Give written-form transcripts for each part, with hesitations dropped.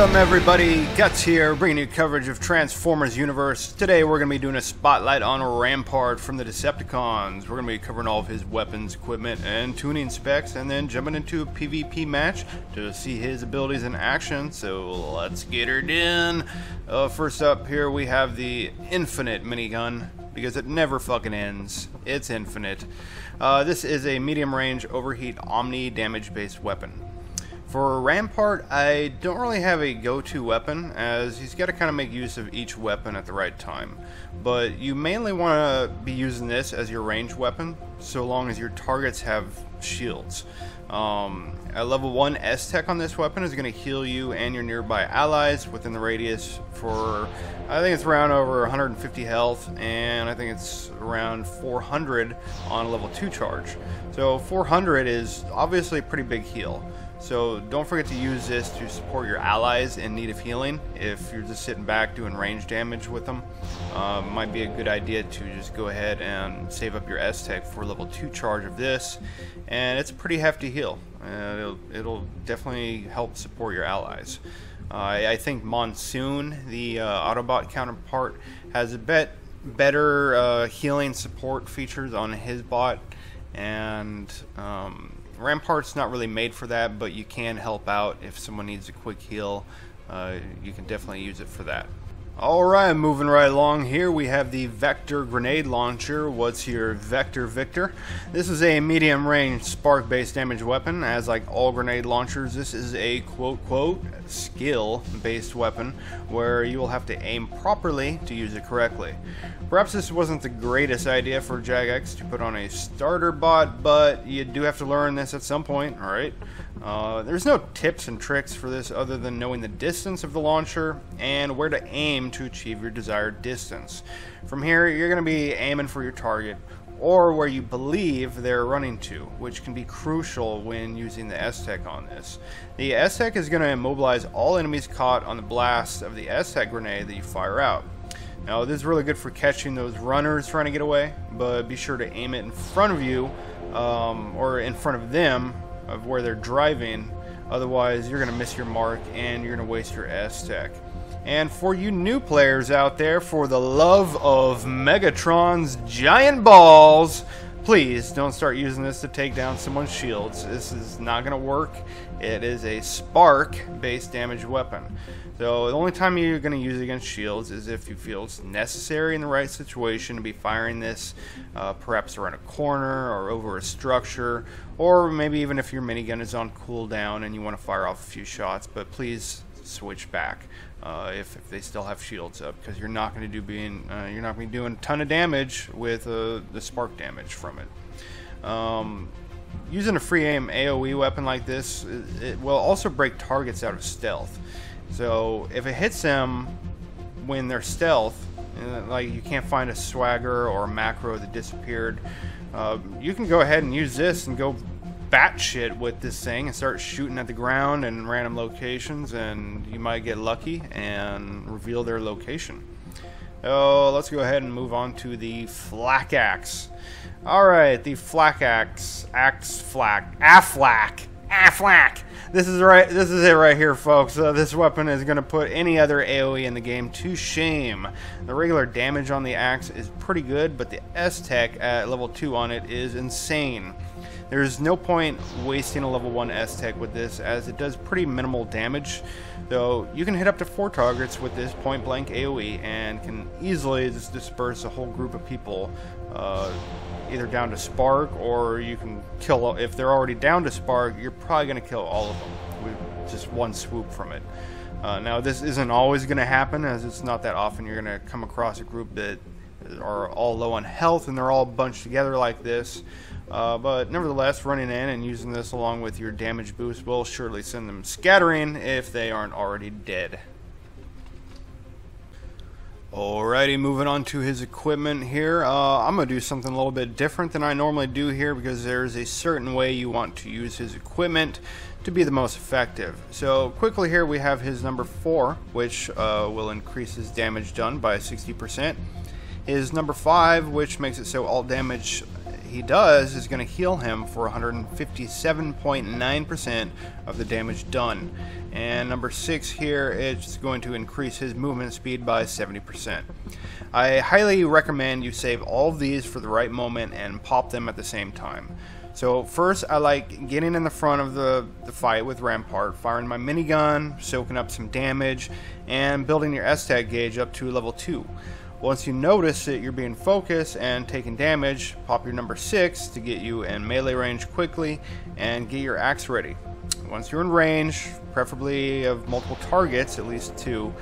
Welcome everybody, Guts here, bringing you coverage of Transformers Universe. Today we're going to be doing a spotlight on Rampart from the Decepticons. We're going to be covering all of his weapons, equipment, and tuning specs, and then jumping into a PvP match to see his abilities in action, so let's get her done. First up here we have the infinite minigun, because it never fucking ends. It's infinite. This is a medium range overheat omni damage based weapon. For Rampart, I don't really have a go-to weapon, as he's got to kind of make use of each weapon at the right time. But you mainly want to be using this as your ranged weapon, so long as your targets have shields. A level 1 S-Tech on this weapon is going to heal you and your nearby allies within the radius for, I think it's around over 150 health, and I think it's around 400 on a level 2 charge. So 400 is obviously a pretty big heal. So don't forget to use this to support your allies in need of healing. If you're just sitting back doing range damage with them, might be a good idea to just go ahead and save up your S-Tech for level 2 charge of this. And it's a pretty hefty heal. It'll definitely help support your allies. I think Monsoon, the Autobot counterpart, has a bit better healing support features on his bot, and Rampart's not really made for that, but you can help out if someone needs a quick heal. You can definitely use it for that. Alright, moving right along here, we have the Vector Grenade Launcher. What's your Vector Victor? This is a medium range spark based damage weapon. As like all grenade launchers, this is a quote skill based weapon where you will have to aim properly to use it correctly. Perhaps this wasn't the greatest idea for Jagex to put on a starter bot, but you do have to learn this at some point, alright? There's no tips and tricks for this other than knowing the distance of the launcher and where to aim to achieve your desired distance. From here, you're going to be aiming for your target or where you believe they're running to, which can be crucial when using the S-Tech on this. The S-Tech is going to immobilize all enemies caught on the blast of the S-Tech grenade that you fire out. Now, this is really good for catching those runners trying to get away, but be sure to aim it in front of you or in front of them of where they're driving. Otherwise, you're going to miss your mark and you're going to waste your S-Tech. And for you new players out there, for the love of Megatron's giant balls, please don't start using this to take down someone's shields. This is not going to work. It is a spark-based damage weapon. So the only time you're going to use it against shields is if you feel it's necessary in the right situation to be firing this, perhaps around a corner or over a structure, or maybe even if your minigun is on cooldown and you want to fire off a few shots. But please switch back if they still have shields up, because you're not going to doing a ton of damage with the spark damage from it. Using a free aim AoE weapon like this, it will also break targets out of stealth. So if it hits them when they're stealth, like you can't find a swagger or a macro that disappeared, you can go ahead and use this and go batshit with this thing and start shooting at the ground and random locations, and you might get lucky and reveal their location. So let's go ahead and move on to the Flak Axe. Alright, the Flak Axe, Flak. This is it right here, folks. This weapon is going to put any other AoE in the game to shame. The regular damage on the axe is pretty good, but the S-Tech at level 2 on it is insane. There's no point wasting a level 1 S-Tech with this, as it does pretty minimal damage. So you can hit up to 4 targets with this point blank AoE and can easily just disperse a whole group of people either down to spark, or you can kill, if they're already down to spark, you're probably going to kill all of them with just one swoop from it. Now this isn't always going to happen, as it's not that often you're going to come across a group that are all low on health and they're all bunched together like this. But nevertheless, running in and using this along with your damage boost will surely send them scattering if they aren't already dead. Alrighty, moving on to his equipment here. I'm going to do something a little bit different than I normally do here, because there's a certain way you want to use his equipment to be the most effective. So quickly here we have his number 4, which will increase his damage done by 60%. His number 5, which makes it so all damage he does is going to heal him for 157.9% of the damage done. And number 6 here, it's going to increase his movement speed by 70%. I highly recommend you save all of these for the right moment and pop them at the same time. So first, I like getting in the front of the fight with Rampart, firing my minigun, soaking up some damage, and building your S-Tag gauge up to level 2. Once you notice that you're being focused and taking damage, pop your number 6 to get you in melee range quickly and get your axe ready. Once you're in range, preferably of multiple targets, at least 2,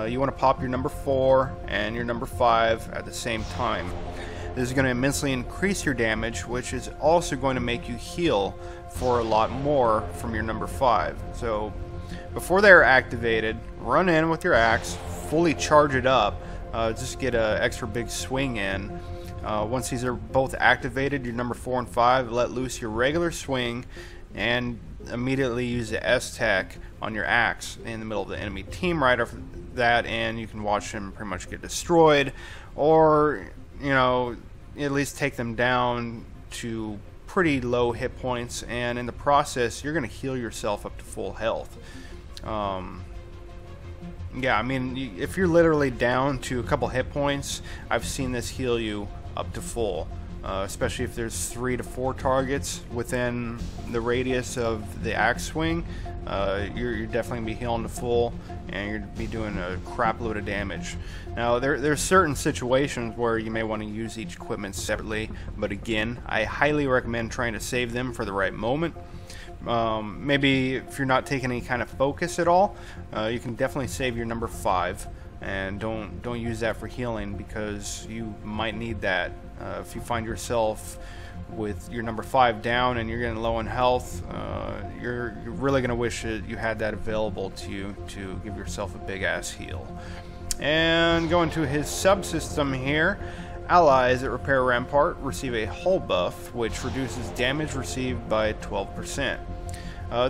you want to pop your number 4 and your number 5 at the same time. This is going to immensely increase your damage, which is also going to make you heal for a lot more from your number 5. So before they're activated, run in with your axe, fully charge it up, just get an extra big swing in. Once these are both activated, your number 4 and 5, let loose your regular swing and immediately use the S-Tac on your axe in the middle of the enemy team right after that, and you can watch them pretty much get destroyed, or you know, at least take them down to pretty low hit points, and in the process you're going to heal yourself up to full health. Yeah, I mean, if you're literally down to a couple hit points, I've seen this heal you up to full. Especially if there's 3 to 4 targets within the radius of the axe swing, you're definitely going to be healing to full, and you're going to be doing a crap load of damage. Now, there's certain situations where you may want to use each equipment separately, but again, I highly recommend trying to save them for the right moment. Maybe if you're not taking any kind of focus at all, you can definitely save your number 5. And don't use that for healing, because you might need that. If you find yourself with your number 5 down and you're getting low in health, you're really going to wish that you had that available to you to give yourself a big ass heal. And going to his subsystem here, allies that repair Rampart receive a hull buff, which reduces damage received by 12%.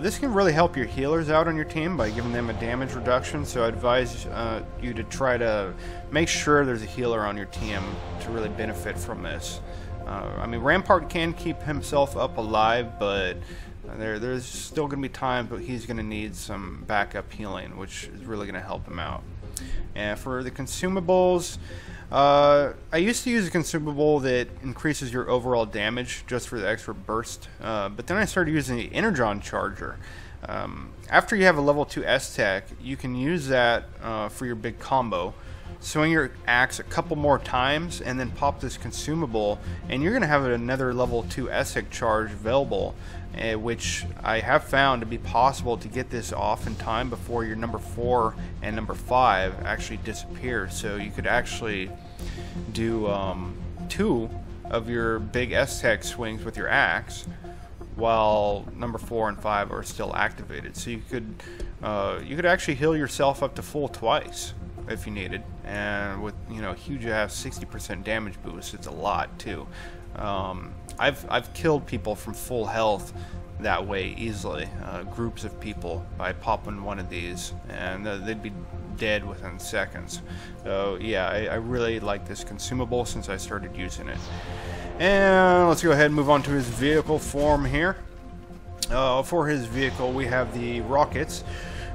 This can really help your healers out on your team by giving them a damage reduction, so I advise you to try to make sure there's a healer on your team to really benefit from this. I mean, Rampart can keep himself up alive, but there's still going to be times but he's going to need some backup healing, which is really going to help him out. And for the consumables, I used to use a consumable that increases your overall damage just for the extra burst, but then I started using the Energon Charger. After you have a level 2 S-Tech, you can use that for your big combo. Swing your axe a couple more times and then pop this consumable, and you're going to have another level 2 S-Tech charge available, which I have found to be possible to get this off in time before your number 4 and number 5 actually disappear. So you could actually do 2 of your big S-Tech swings with your axe while number 4 and 5 are still activated. So you could actually heal yourself up to full twice if you needed, and with, you know, huge ass 60% damage boost. It's a lot too. I've killed people from full health that way easily, groups of people, by popping one of these, and they'd be dead within seconds. So yeah, I really like this consumable since I started using it. And let's go ahead and move on to his vehicle form here. For his vehicle, we have the rockets,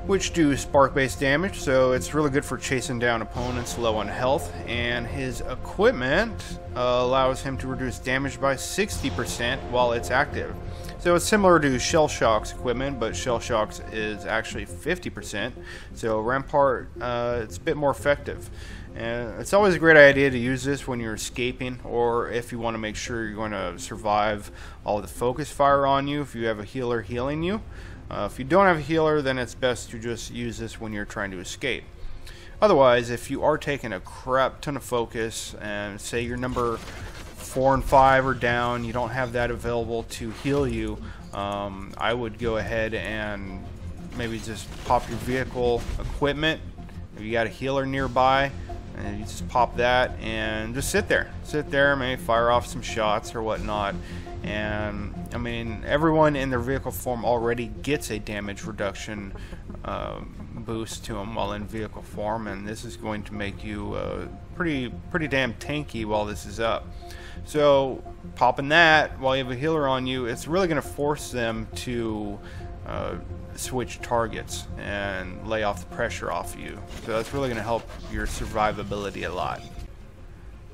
which do spark-based damage, so it's really good for chasing down opponents low on health. And his equipment allows him to reduce damage by 60% while it's active. So it's similar to Shell Shock's equipment, but Shell Shock's is actually 50%. So Rampart, it's a bit more effective. And it's always a great idea to use this when you're escaping, or if you want to make sure you're going to survive all the focus fire on you if you have a healer healing you. If you don't have a healer, then it's best to just use this when you're trying to escape. Otherwise, if you are taking a crap ton of focus, and say your number 4 and 5 are down, you don't have that available to heal you, I would go ahead and maybe just pop your vehicle equipment. If you got a healer nearby, and you just pop that and just sit there, maybe fire off some shots or whatnot. And I mean, everyone in their vehicle form already gets a damage reduction boost to him while in vehicle form, and this is going to make you pretty damn tanky while this is up. So popping that while you have a healer on you, it's really going to force them to switch targets and lay off the pressure off you. So that's really going to help your survivability a lot.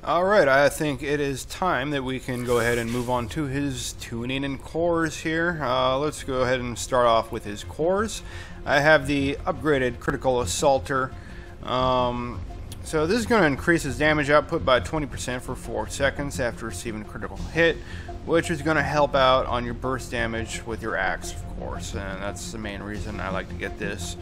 Alright, I think it is time that we can go ahead and move on to his tuning and cores here. Let's go ahead and start off with his cores. I have the upgraded critical assaulter. So this is going to increase his damage output by 20% for 4 seconds after receiving a critical hit, which is going to help out on your burst damage with your axe, of course, and that's the main reason I like to get this.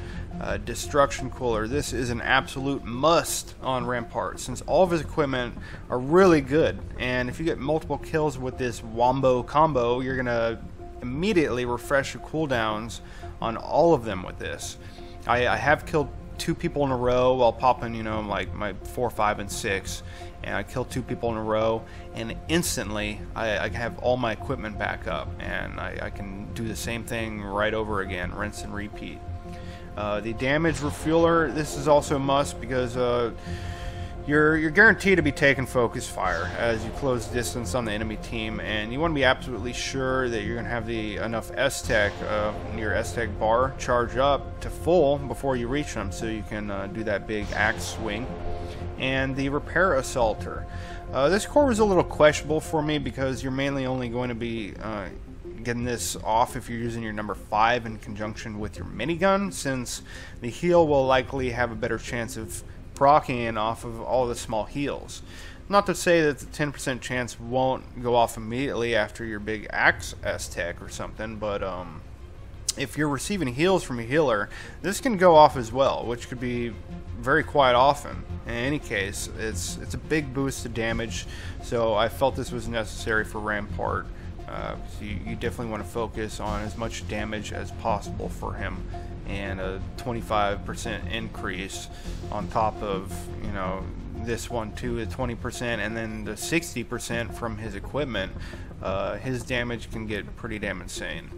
Destruction cooler. This is an absolute must on Rampart, since all of his equipment are really good, and if you get multiple kills with this wombo combo, you're going to immediately refresh your cooldowns on all of them with this. I have killed 2 people in a row while popping, you know, like my 4, 5, and 6, and I killed 2 people in a row, and instantly I have all my equipment back up, and I can do the same thing right over again, rinse and repeat. The damage refueler, this is also a must because you're guaranteed to be taking focus fire as you close distance on the enemy team, and you want to be absolutely sure that you're going to have enough S-Tech, your S-Tech bar, charge up to full before you reach them, so you can do that big axe swing. And the repair assaulter. This core was a little questionable for me because you're mainly only going to be getting this off if you're using your number 5 in conjunction with your minigun, since the heal will likely have a better chance of proccing off of all the small heals. Not to say that the 10% chance won't go off immediately after your big axe S-Tech or something, but if you're receiving heals from a healer, this can go off as well, which could be very quite often. In any case, it's a big boost to damage, so I felt this was necessary for Rampart. So you definitely want to focus on as much damage as possible for him, and a 25% increase on top of, you know, this one too, the 20%, and then the 60% from his equipment. His damage can get pretty damn insane.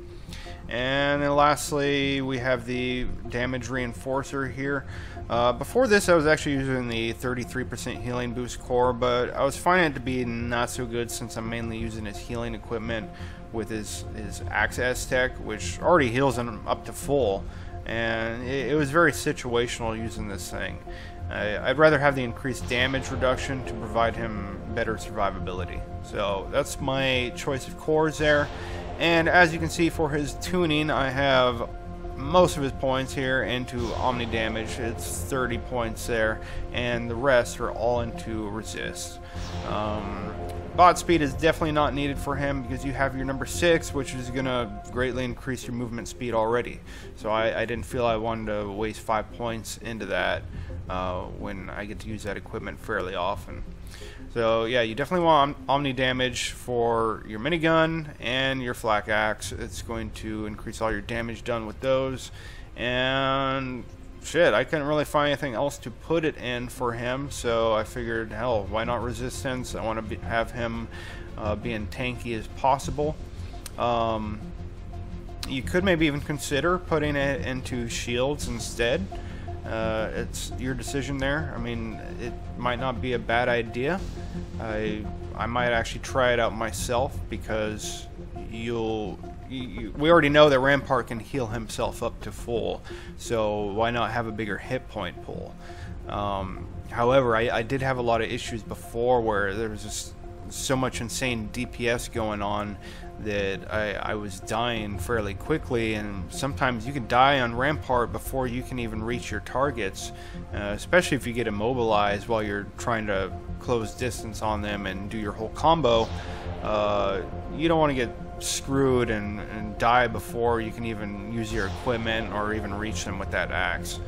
And then lastly, we have the damage reinforcer here. Before this, I was actually using the 33% healing boost core, but I was finding it to be not so good since I'm mainly using his healing equipment with his axe S-Tech, which already heals him up to full, and it was very situational using this thing. I'd rather have the increased damage reduction to provide him better survivability. So that's my choice of cores there. And as you can see, for his tuning, I have most of his points here into Omni damage. It's 30 points there, and the rest are all into resist. Bot speed is definitely not needed for him because you have your number 6, which is going to greatly increase your movement speed already. So I didn't feel I wanted to waste 5 points into that when I get to use that equipment fairly often. So yeah, you definitely want Omni damage for your minigun and your Flak axe. It's going to increase all your damage done with those. And shit, I couldn't really find anything else to put it in for him, so I figured, hell, why not resistance? I want to have him being tanky as possible. You could maybe even consider putting it into shields instead. It's your decision there. I mean, it might not be a bad idea. I might actually try it out myself because we already know that Rampart can heal himself up to full, so why not have a bigger hit point pool? However, I did have a lot of issues before where there was just so much insane DPS going on that I was dying fairly quickly, and sometimes you can die on Rampart before you can even reach your targets, especially if you get immobilized while you're trying to close distance on them and do your whole combo. You don't want to get screwed and die before you can even use your equipment or even reach them with that axe.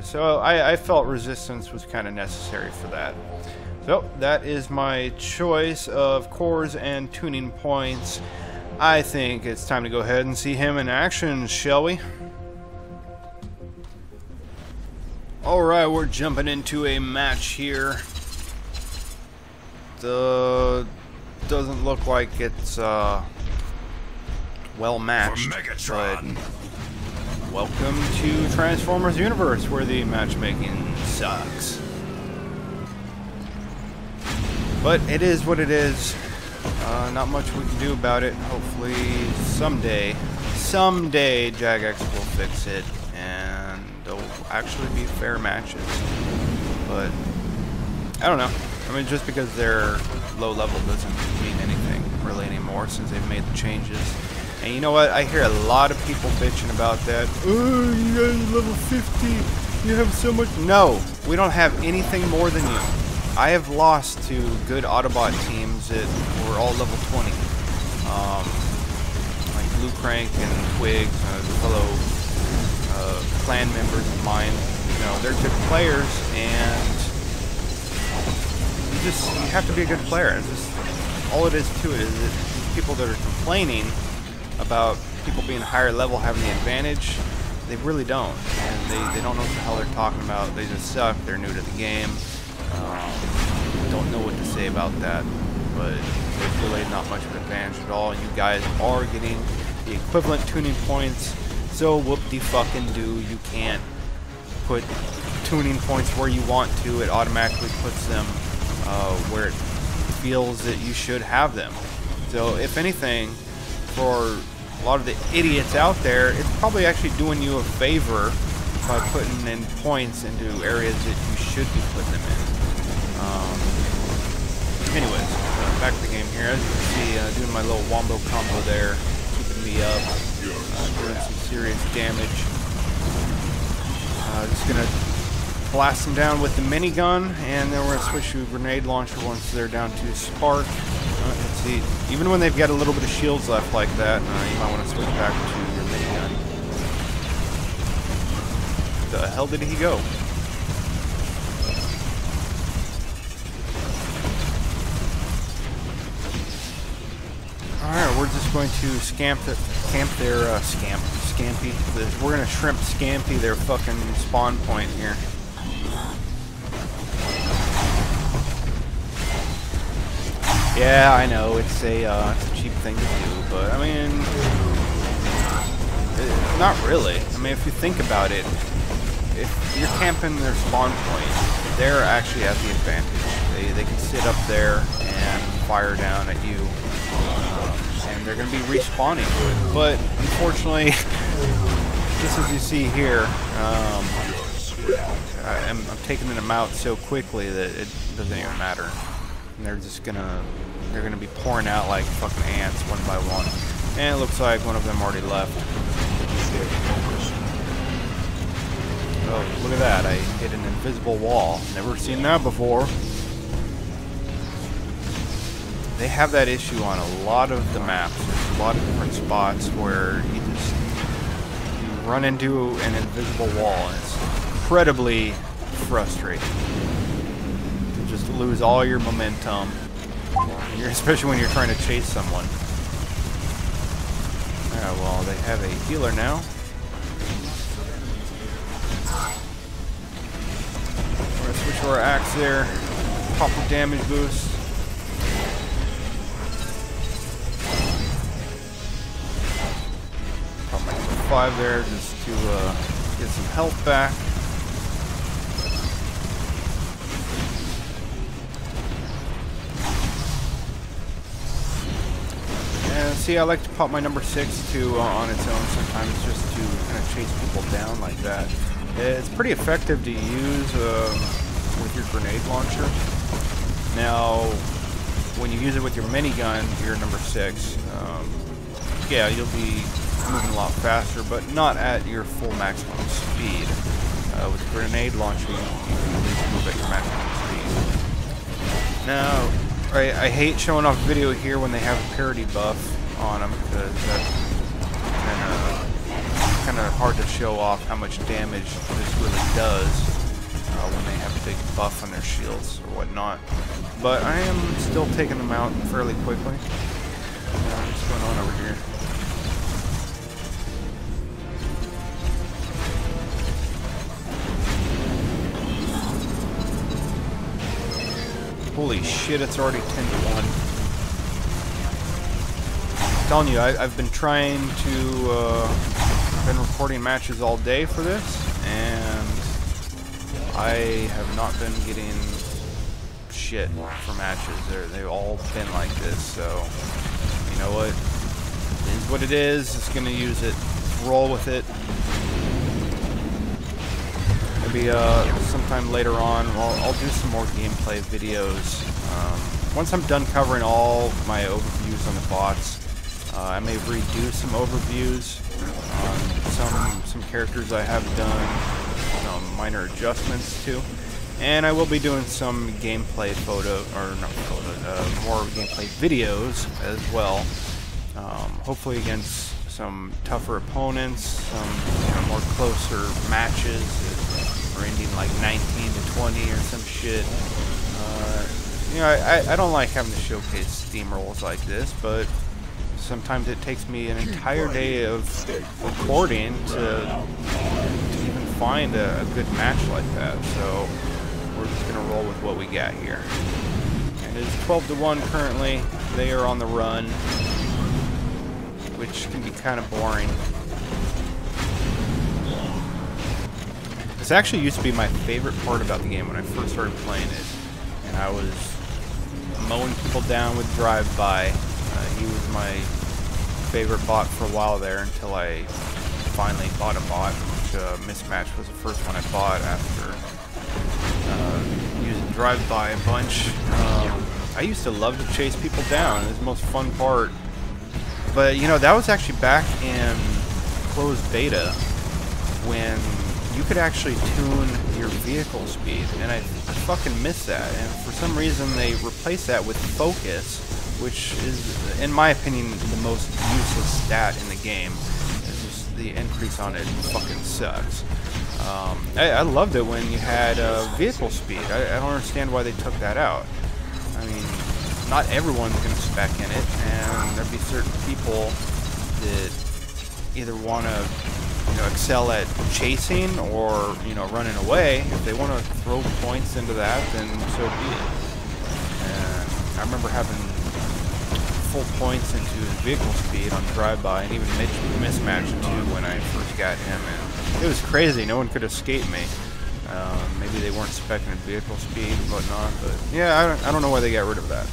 So I felt resistance was kind of necessary for that. So that is my choice of cores and tuning points. I think it's time to go ahead and see him in action, shall we? Alright, we're jumping into a match here. Doesn't look like it's well matched, but welcome to Transformers Universe, where the matchmaking sucks. But it is what it is. Not much we can do about it. Hopefully someday Jagex will fix it and there'll actually be fair matches. But I don't know. I mean, just because they're low level doesn't mean anything really anymore since they've made the changes. And you know what? I hear a lot of people bitching about that. Oh, you guys are level 50. You have so much. No, we don't have anything more than you. I have lost to good Autobot teams that were all level 20. Like Blue Crank and Twigs, fellow clan members of mine. You know, they're good players, and you have to be a good player. It's just all it is to it is that people that are complaining about people being higher level having the advantage, they really don't, and they don't know what the hell they're talking about. They just suck. They're new to the game. Don't know what to say about that, but there's really not much of an advantage at all. You guys are getting the equivalent tuning points, so whoop-de-fucking-do. You can't put tuning points where you want to. It automatically puts them where it feels that you should have them. So if anything, for a lot of the idiots out there, it's probably actually doing you a favor by putting in points into areas that you should be putting them in. Anyways, back to the game here. As you can see, doing my little wombo combo there, keeping me up, doing some serious damage. Just gonna blast them down with the minigun, and then we're gonna switch to a grenade launcher once they're down to spark. Let's see. Even when they've got a little bit of shields left like that, you might want to switch back to your minigun. The hell did he go? Alright, we're just going to we're gonna shrimp Scampy their fucking spawn point here. Yeah, I know, it's a cheap thing to do, but I mean, not really. I mean, if you think about it, if you're camping their spawn point, they're actually at the advantage. They can sit up there and fire down at you. And they're going to be respawning to it. But unfortunately, just as you see here, I'm taking them out so quickly that it doesn't even matter. And they're gonna be pouring out like fucking ants one by one. And it looks like one of them already left. Oh, look at that! I hit an invisible wall. Never seen that before. They have that issue on a lot of the maps. There's a lot of different spots where you run into an invisible wall, and it's incredibly frustrating to just lose all your momentum, especially when you're trying to chase someone. Yeah, well, they have a healer now. We're gonna switch to our axe there, pop the damage boost. Pop my 5 there just to get some health back. And see, I like to pop my number 6 too on its own sometimes, just to kind of chase people down like that. It's pretty effective to use with your grenade launcher. Now, when you use it with your minigun, your number 6, yeah, you'll be moving a lot faster, but not at your full maximum speed. With the grenade launcher, you can at least move at your maximum speed. Now, I hate showing off video here when they have a parity buff on them, because that's kind of hard to show off how much damage this really does when they have a big buff on their shields or whatnot. But I am still taking them out fairly quickly. What's going on over here? Holy shit, it's already 10 to 1. I'm telling you, I've been trying to been recording matches all day for this, and I have not been getting shit for matches. They've all been like this, so you know what? It is what it is. Just gonna use it. Roll with it. Maybe sometime later on, I'll do some more gameplay videos. Once I'm done covering all my overviews on the bots, I may redo some overviews on some characters I have done some minor adjustments to, and I will be doing some gameplay more gameplay videos as well. Hopefully against some tougher opponents, some more closer matches. We're ending like 19 to 20 or some shit. I don't like having to showcase steamrolls like this, but sometimes it takes me an entire day of recording to even find a good match like that. So we're just gonna roll with what we got here. And it is 12 to 1 currently. They are on the run, which can be kind of boring. This actually used to be my favorite part about the game when I first started playing it, and I was mowing people down with drive-by. He was my favorite bot for a while there until I finally bought a bot, which Mismatch was the first one I bought after using drive-by a bunch. I used to love to chase people down. It was the most fun part. But, you know, that was actually back in closed beta when you could actually tune your vehicle speed, and I fucking miss that. And for some reason they replaced that with focus, which is, in my opinion, the most useless stat in the game. It's just the increase on it fucking sucks. I loved it when you had vehicle speed. I don't understand why they took that out. I mean, not everyone's going to spec in it, and there'd be certain people that either want to, excel at chasing or, running away. If they want to throw points into that, then so be it. And I remember having full points into his vehicle speed on drive-by, and even Mismatch too when I first got him, and it was crazy. No one could escape me. Maybe they weren't specing in vehicle speed and whatnot, but yeah, I don't know why they got rid of that.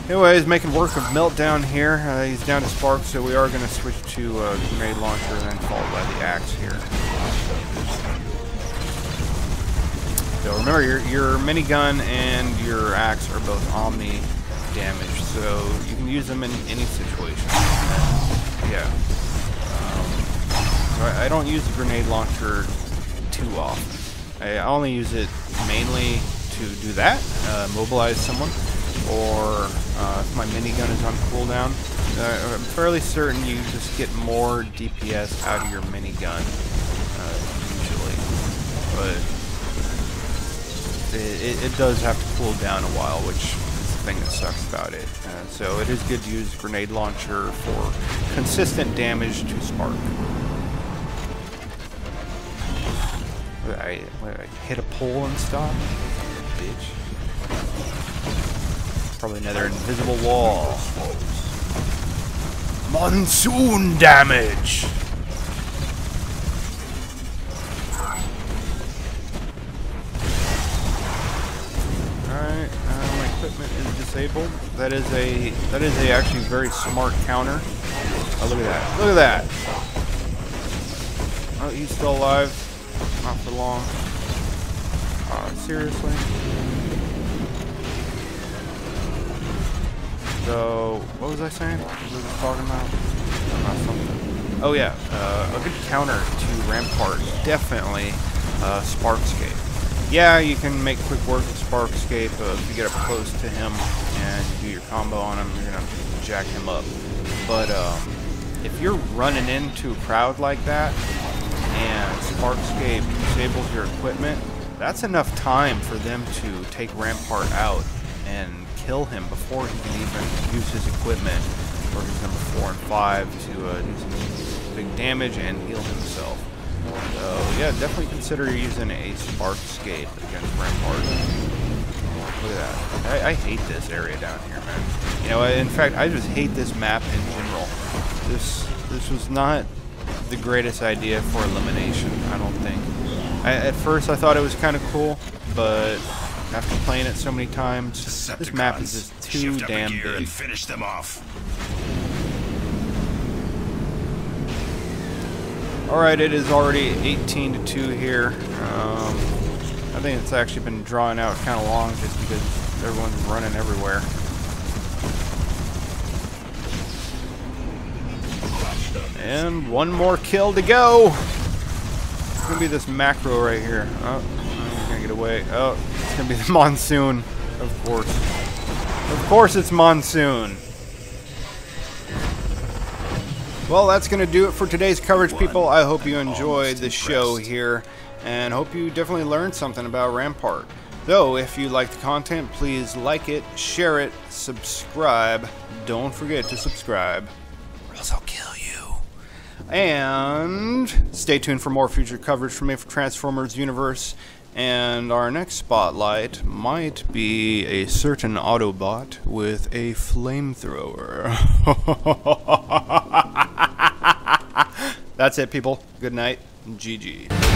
Anyways, making work of Meltdown here. He's down to Spark, so we are going to switch to grenade launcher and then followed by the axe here. So remember, your minigun and your axe are both omni damage, so you can use them in any situation. Yeah. I don't use the grenade launcher too often. I only use it mainly to do that, mobilize someone, or if my minigun is on cooldown. I'm fairly certain you just get more DPS out of your minigun, usually. But it does have to cool down a while, which is the thing that sucks about it. So it is good to use grenade launcher for consistent damage to Spark. I hit a pole and stop? Bitch. Probably another invisible wall. Monsoon damage! Alright, my equipment is disabled. That is a actually very smart counter. Oh, look at that. Look at that! Oh, he's still alive. Not for long. Seriously? So, what was I saying? What was I talking about? Something. Oh yeah, a good counter to Rampart, definitely Sparkscape. Yeah, you can make quick work with Sparkscape if you get up close to him and you do your combo on him, you're gonna jack him up. But if you're running into a crowd like that and Sparkscape disables your equipment, that's enough time for them to take Rampart out and kill him before he can even use his equipment for his number 4 and 5 to do some big damage and heal himself. So yeah, definitely consider using a Sparkscape against Rampart. Look at that. I hate this area down here, man. In fact, I just hate this map in general. This was not the greatest idea for elimination, I don't think. At first I thought it was kind of cool, but after playing it so many times, this map is just too damn big. And finish them off. Alright, it is already 18-2 here. I think it's actually been drawing out kind of long just because everyone's running everywhere. And one more kill to go. It's gonna be this macro right here. Oh, I'm gonna get away. Oh, it's gonna be the monsoon. Of course. Of course it's monsoon. Well, that's gonna do it for today's coverage, people. I hope you enjoyed the show here, and hope you definitely learned something about Rampart. Though, if you like the content, please like it, share it, subscribe. Don't forget to subscribe, or else I'll kill you. And stay tuned for more future coverage from me for Transformers Universe. And our next spotlight might be a certain Autobot with a flamethrower. That's it, people. Good night. GG.